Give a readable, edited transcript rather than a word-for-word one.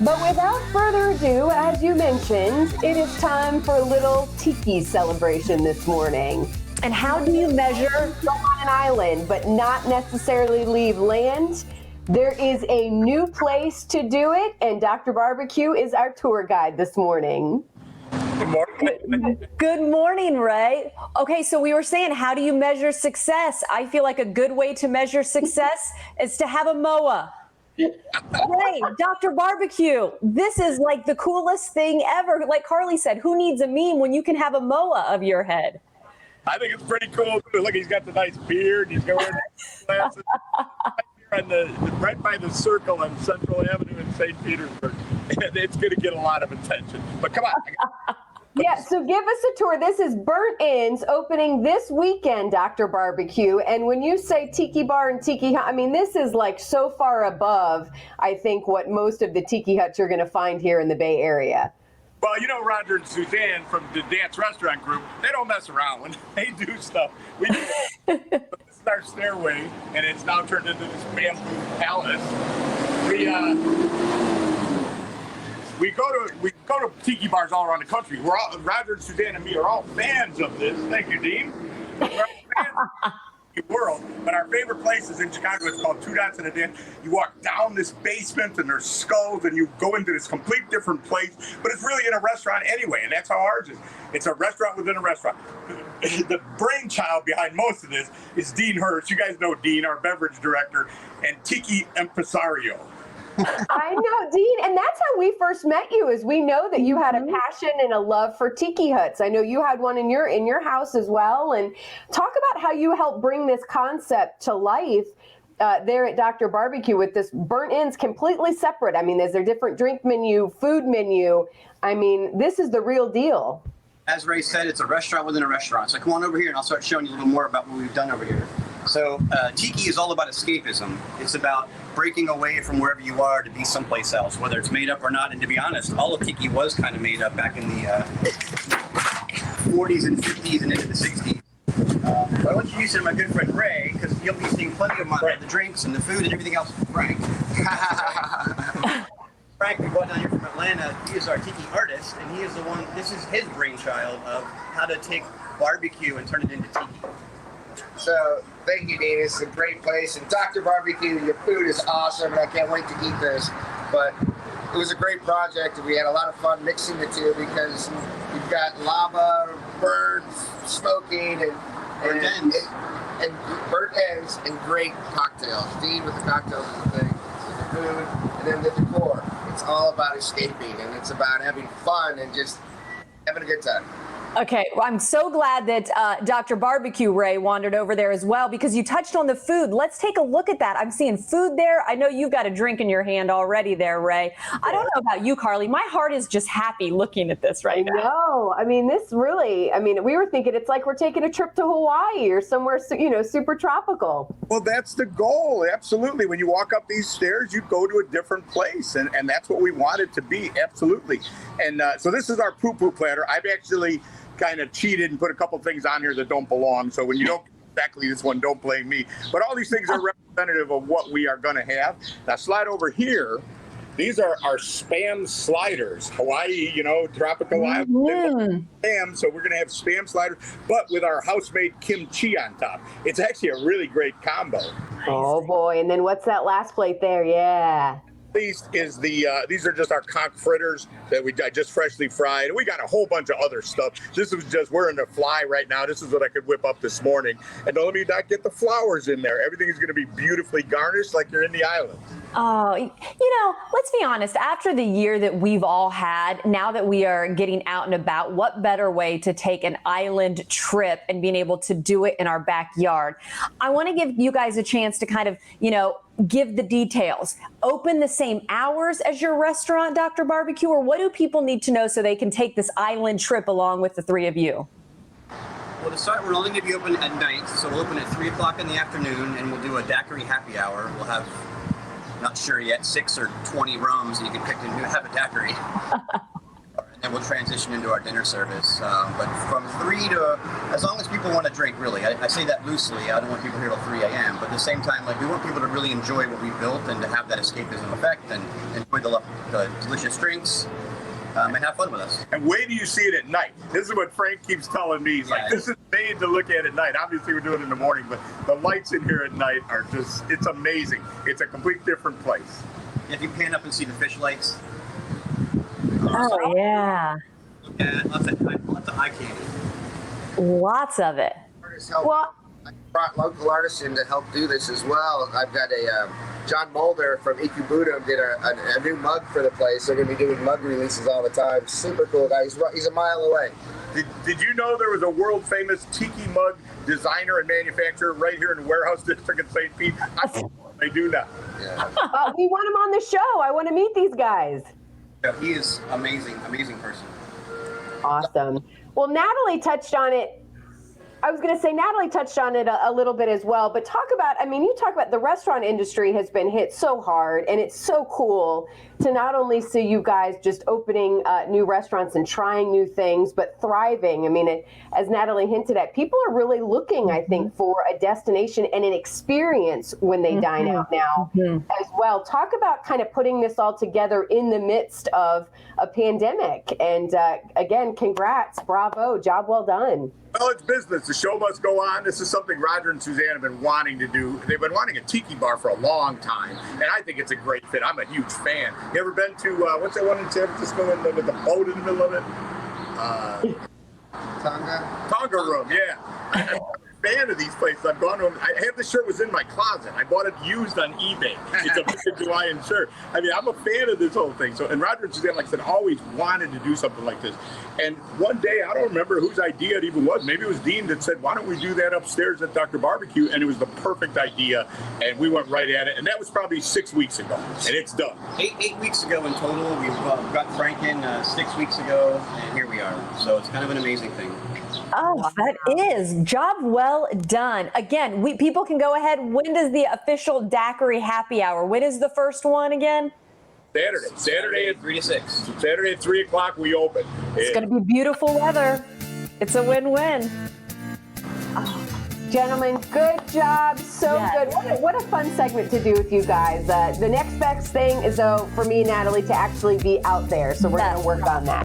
But without further ado, as you mentioned, it is time for a little tiki celebration this morning. And how do you measure go on an island but not necessarily leave land? There is a new place to do it, and Dr. Barbecue is our tour guide this morning. Good morning. Good morning, Ray. Okay, so we were saying, how do you measure success? I feel like a good way to measure success is to have a MOA. Ray, Dr. Barbecue, this is like the coolest thing ever. Like Carly said, who needs a meme when you can have a MOA of your head? I think it's pretty cool. Look, he's got the nice beard. He's going glasses. Right by the circle on Central Avenue in St. Petersburg. It's going to get a lot of attention. But come on. Yeah, so give us a tour. This is Burt Ends opening this weekend, Dr. Barbecue. And when you say tiki bar and tiki hut, I mean, this is like so far above, I think, what most of the tiki huts you're going to find here in the Bay Area. Well, you know, Roger and Suzanne from the Dance Restaurant Group, they don't mess around when they do stuff. We do this is our stairway, and it's now turned into this bamboo palace. We go to tiki bars all around the country. Roger and Suzanne and me are all fans of this. Thank you, Dean. We're all fans of the world, but our favorite place is in Chicago. It's called Two Dots in a Dance. You walk down this basement and there's skulls and you go into this complete different place, but it's really in a restaurant anyway, and that's how ours is. It's a restaurant within a restaurant. The brainchild behind most of this is Dean Hirsch. You guys know Dean, our beverage director, and Tiki Impresario. I know, Dean, and that's how we first met you, is we know that you had a passion and a love for tiki huts. I know you had one in your house as well. And talk about how you helped bring this concept to life there at Dr. Barbecue with this Burt Ends completely separate. I mean, there's a different drink menu, food menu. I mean, this is the real deal. As Ray said, it's a restaurant within a restaurant. So come on over here and I'll start showing you a little more about what we've done over here. So tiki is all about escapism. It's about breaking away from wherever you are to be someplace else, whether it's made up or not. And to be honest, all of tiki was kind of made up back in the 40s and 50s and into the 60s. But I want to introduce you to my good friend Ray, because you'll be seeing plenty of the drinks and the food and everything else. Frank. Frank, we brought down here from Atlanta. He is our tiki artist, and he is the one, this is his brainchild of how to take barbecue and turn it into tiki. So, thank you, Dean. It's a great place. And Dr. Barbecue, your food is awesome, and I can't wait to eat this. But it was a great project, and we had a lot of fun mixing the two because you've got lava, burns, smoking, and Burt Ends and great cocktails. Dean with the cocktails is the thing. The food, and then the decor. It's all about escaping, and it's about having fun and just having a good time. Okay, well, I'm so glad that Dr. Barbecue, Ray, wandered over there as well, because you touched on the food. Let's take a look at that. I'm seeing food there. I know you've got a drink in your hand already there, Ray. I don't know about you, Carly. My heart is just happy looking at this right now. No, I mean, this really, I mean, we were thinking it's like we're taking a trip to Hawaii or somewhere, you know, super tropical. Well, that's the goal. Absolutely. When you walk up these stairs, you go to a different place. And that's what we want it to be. Absolutely. And so this is our poo-poo platter. I've actually kind of cheated and put a couple things on here that don't belong. So when you don't exactly this one, don't blame me. But all these things are representative of what we are going to have. Now slide over here. These are our Spam sliders. Hawaii, you know, tropical island. Spam, so we're going to have Spam sliders, but with our house-made kimchi on top. It's actually a really great combo. Oh boy! And then what's that last plate there? Yeah. These is the these are just our conch fritters that I just freshly fried. We got a whole bunch of other stuff. This was just, we're in the fly right now. This is what I could whip up this morning. And don't let me not get the flowers in there. Everything is going to be beautifully garnished like you're in the islands. Oh, you know, let's be honest. After the year that we've all had, now that we are getting out and about, what better way to take an island trip and being able to do it in our backyard? I want to give you guys a chance to kind of, you know, give the details. Open the same hours as your restaurant, Dr. Barbecue, or what do people need to know so they can take this island trip along with the three of you? Well, to start, we're only going to be open at night, so we'll open at 3 o'clock in the afternoon, and we'll do a daiquiri happy hour. We'll have, not sure yet, 6 or 20 rums, and you can pick and have a daiquiri. And then we'll transition transition into our dinner service. But from 3 to, as long as people want to drink, really. I say that loosely. I don't want people here till 3 a.m. But at the same time, like we want people to really enjoy what we built and to have that escapism effect and enjoy the delicious drinks. And have fun with us. And wait till you see it at night. This is what Frank keeps telling me. He's like, this is made to look at night. Obviously, we're doing it in the morning, but the lights in here at night are just, it's amazing. It's a complete different place. If you pan up and see the fish lights. Oh, yeah. Yeah, lots of eye candy. Lots of it. Well, I brought local artists in to help do this as well. I've got a John Mulder from Ikubudum did a new mug for the place. They're going to be doing mug releases all the time. Super cool guy. He's a mile away. Did you know there was a world famous tiki mug designer and manufacturer right here in the warehouse district in St. Pete? I do now. Yeah. we want him on the show. I want to meet these guys. Yeah, he is amazing person. Awesome. Well, Natalie touched on it. I was going to say Natalie touched on it a little bit as well, but talk about, I mean, you talk about the restaurant industry has been hit so hard, and it's so cool to not only see you guys just opening new restaurants and trying new things, but thriving. I mean, as Natalie hinted at, people are really looking, I think, for a destination and an experience when they dine out now as well. Talk about kind of putting this all together in the midst of a pandemic. And again, congrats, bravo, job well done. Well, it's business. The show must go on. This is something Roger and Suzanne have been wanting to do. They've been wanting a tiki bar for a long time, and I think it's a great fit. I'm a huge fan. You ever been to, what's that one in San Francisco with the boat in the middle of it? Tonga Room, yeah. I'm a fan of these places. I've gone to them. I have the shirt was in my closet. I bought it used on eBay. It's a vintage Hawaiian shirt. I mean, I'm a fan of this whole thing. So, and Roger and Suzanne, like I said, always wanted to do something like this. And one day, I don't remember whose idea it even was. Maybe it was Dean that said, why don't we do that upstairs at Dr. Barbecue? And it was the perfect idea. And we went right at it. And that was probably 6 weeks ago. And it's done. 8 weeks ago in total. We've got Frank in 6 weeks ago, and here we are. So it's kind of an amazing thing. Oh, that is job well done. Again, people can go ahead. When does the official daiquiri happy hour? When is the first one again? Saturday at 3 to 6. Saturday at 3 o'clock we open. It's going to be beautiful weather. It's a win-win. Oh, gentlemen, good job. So good. What a fun segment to do with you guys. The next best thing is, though, for me and Natalie to actually be out there. So we're going to work on that.